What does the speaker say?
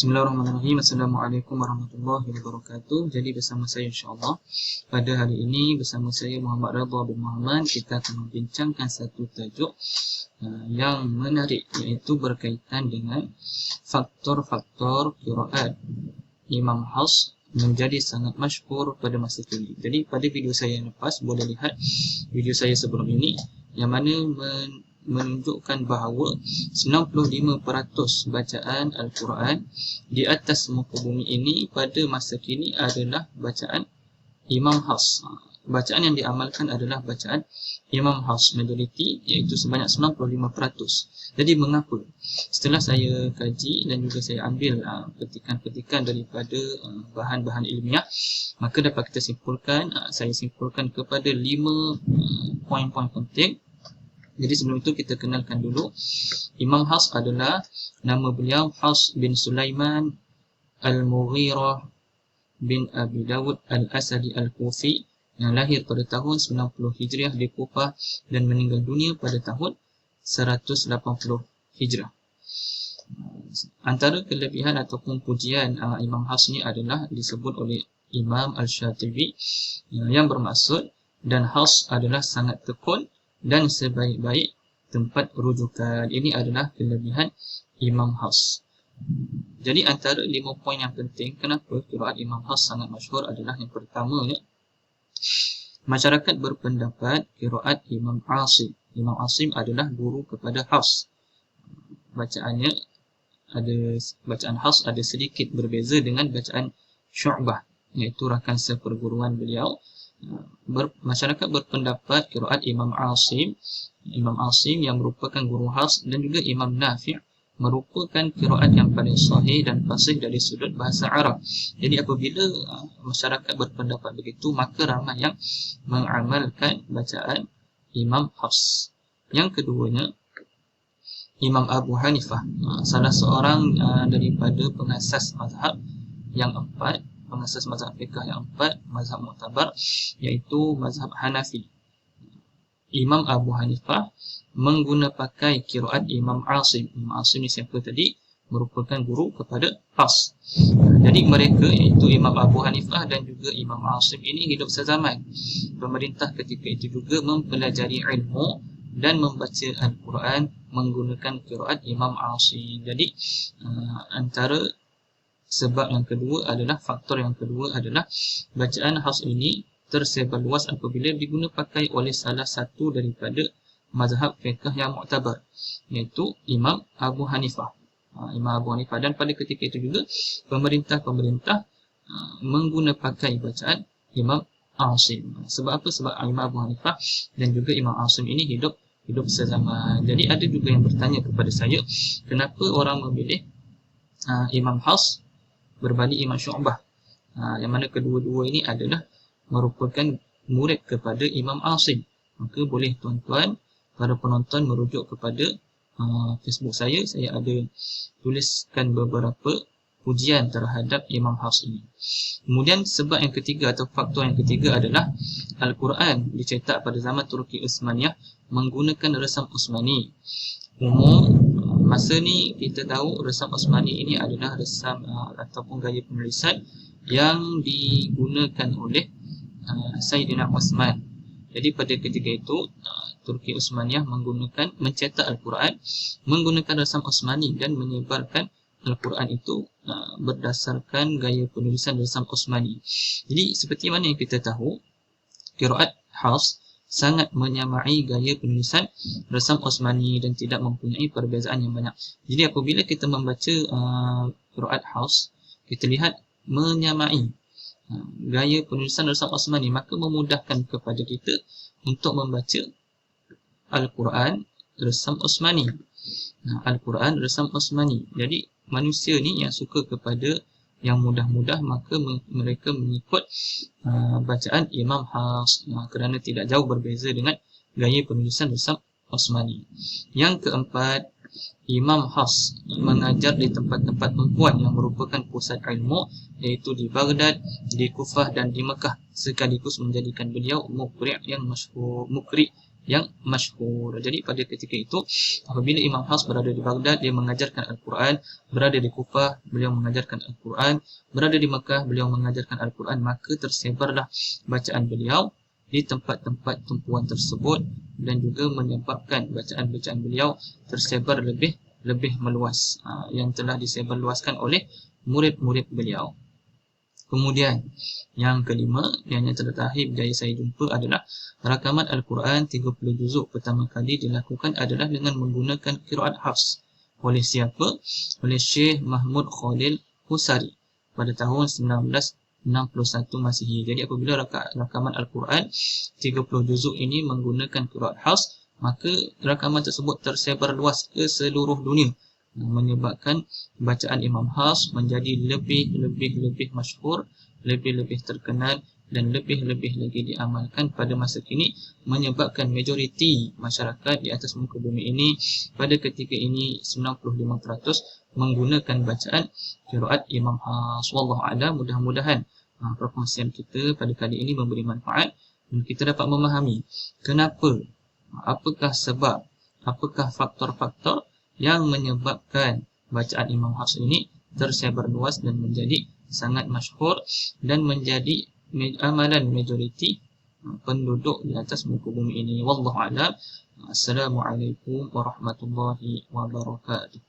Bismillahirrahmanirrahim. Assalamualaikum warahmatullahi wabarakatuh. Jadi bersama saya insyaAllah pada hari ini bersama saya Muhammad Radha bin Muhammad, kita akan membincangkan satu tajuk yang menarik, iaitu berkaitan dengan faktor-faktor qiraat Imam Hafs menjadi sangat masyhur pada masa kini. Jadi pada video saya yang lepas, boleh lihat video saya sebelum ini yang mana menunjukkan bahawa 95% bacaan Al-Quran di atas muka bumi ini pada masa kini adalah bacaan Imam Hafs. Bacaan yang diamalkan adalah bacaan Imam Hafs, majoriti, iaitu sebanyak 95%. Jadi mengapa? Setelah saya kaji dan juga saya ambil petikan-petikan daripada bahan-bahan ilmiah, maka dapat kita simpulkan, saya simpulkan kepada 5 poin-poin penting. Jadi sebelum itu kita kenalkan dulu, Imam Hafs adalah nama beliau Hafs bin Sulaiman Al-Mughirah bin Abi Dawud Al-Asadi Al-Kufi, yang lahir pada tahun 90 Hijriah di Kufah dan meninggal dunia pada tahun 180 Hijrah. Antara kelebihan ataupun pujian Imam Hafs ini adalah disebut oleh Imam Al-Shatibi yang bermaksud, dan Hafs adalah sangat tekun dan sebaik-baik tempat rujukan. Ini adalah kelebihan Imam Hafs. Jadi antara 5 poin yang penting kenapa qiraat Imam Hafs sangat masyhur adalah, yang pertamanya, masyarakat berpendapat qiraat Imam Asim. Imam Asim adalah guru kepada Hafs. Bacaan Hafs ada sedikit berbeza dengan bacaan Syu'bah, iaitu rakan seperguruan beliau. Masyarakat berpendapat qiraat Imam Asim yang merupakan guru Hafs, dan juga Imam Nafi' merupakan qiraat yang paling sahih dan fasih dari sudut bahasa Arab. Jadi apabila masyarakat berpendapat begitu, maka ramai yang mengamalkan bacaan Imam Hafs. Yang keduanya, Imam Abu Hanifah, salah seorang daripada pengasas mazhab yang empat, pengasas mazhab fiqh yang empat, mazhab mu'tabar, iaitu mazhab Hanafi. Imam Abu Hanifah pakai qiraat Imam Asim. Imam Asim ni siapa tadi? Merupakan guru kepada Hafs. Jadi mereka, iaitu Imam Abu Hanifah dan juga Imam Asim ini hidup sezaman. Pemerintah ketika itu juga mempelajari ilmu dan membaca Al-Quran menggunakan qiraat Imam Asim. Jadi antara sebab yang kedua adalah, faktor yang kedua adalah bacaan Hafs ini tersebar luas apabila digunakan oleh salah satu daripada mazhab fiqh yang mu'tabar, iaitu Imam Abu Hanifah. Imam Abu Hanifah, dan pada ketika itu juga pemerintah menggunakan bacaan Imam Asim. Sebab apa? Sebab Imam Abu Hanifah dan juga Imam Asim ini hidup sezaman. Jadi ada juga yang bertanya kepada saya, kenapa orang memilih Imam Hafs berbanding Imam Syu'bah, yang mana kedua-dua ini adalah merupakan murid kepada Imam Asim. Maka boleh tuan-tuan, para penonton, merujuk kepada Facebook saya ada tuliskan beberapa pujian terhadap Imam Hafs ini. Kemudian sebab yang ketiga atau faktor yang ketiga adalah Al-Quran dicetak pada zaman Turki Uthmaniyah menggunakan resam Uthmani. Masa ni kita tahu resam Uthmani ini adalah resam ataupun gaya penulisan yang digunakan oleh Sayyidina Uthman. Jadi pada ketika itu Turki Uthmaniyah mencetak Al-Quran menggunakan resam Uthmani dan menyebarkan Al-Quran itu berdasarkan gaya penulisan resam Uthmani. Jadi seperti mana yang kita tahu, qiraat Hafs sangat menyamai gaya penulisan resam Uthmani dan tidak mempunyai perbezaan yang banyak. Jadi apabila kita membaca qiraat Hafs, kita lihat menyamai gaya penulisan resam Uthmani, maka memudahkan kepada kita untuk membaca Al-Quran resam Uthmani. Al-Quran resam Uthmani. Jadi manusia ni yang suka kepada yang mudah-mudah, maka mereka mengikut bacaan Imam Hafs kerana tidak jauh berbeza dengan gaya penulisan resam Uthmani. Yang keempat, Imam Hafs mengajar di tempat-tempat tumpuan yang merupakan pusat ilmu, iaitu di Baghdad, di Kufah dan di Mekah, sekaligus menjadikan beliau mukri' masyhur. Jadi pada ketika itu apabila Imam Hafs berada di Baghdad, dia mengajarkan Al-Quran, berada di Kufah beliau mengajarkan Al-Quran, berada di Mekah beliau mengajarkan Al-Quran, maka tersebarlah bacaan beliau di tempat-tempat tumpuan tersebut dan juga menyebabkan bacaan-bacaan beliau tersebar lebih meluas, yang telah disebarluaskan oleh murid-murid beliau. Kemudian yang kelima, yang terakhir berjaya saya jumpa adalah rakaman Al-Quran 30 juzuk pertama kali dilakukan adalah dengan menggunakan qiraat Hafs. Oleh siapa? Oleh Syekh Mahmud Khalil Husari pada tahun 1961 Masihi. Jadi apabila rakaman Al-Quran 30 juzuk ini menggunakan qiraat Hafs, maka rakaman tersebut tersebar luas ke seluruh dunia, menyebabkan bacaan Imam Hafs menjadi lebih masyhur, lebih terkenal dan lebih lagi diamalkan pada masa kini, menyebabkan majoriti masyarakat di atas muka bumi ini pada ketika ini 95% menggunakan bacaan qiraat Imam Hafs. Wallahu a'lam. Mudah-mudahan perkongsian kita pada kali ini memberi manfaat dan kita dapat memahami kenapa, apakah sebab, apakah faktor-faktor yang menyebabkan bacaan Imam Hafs ini tersebar luas dan menjadi sangat masyhur dan menjadi amalan majoriti penduduk di atas muka bumi ini. Wallahu a'lam. Assalamualaikum warahmatullahi wabarakatuh.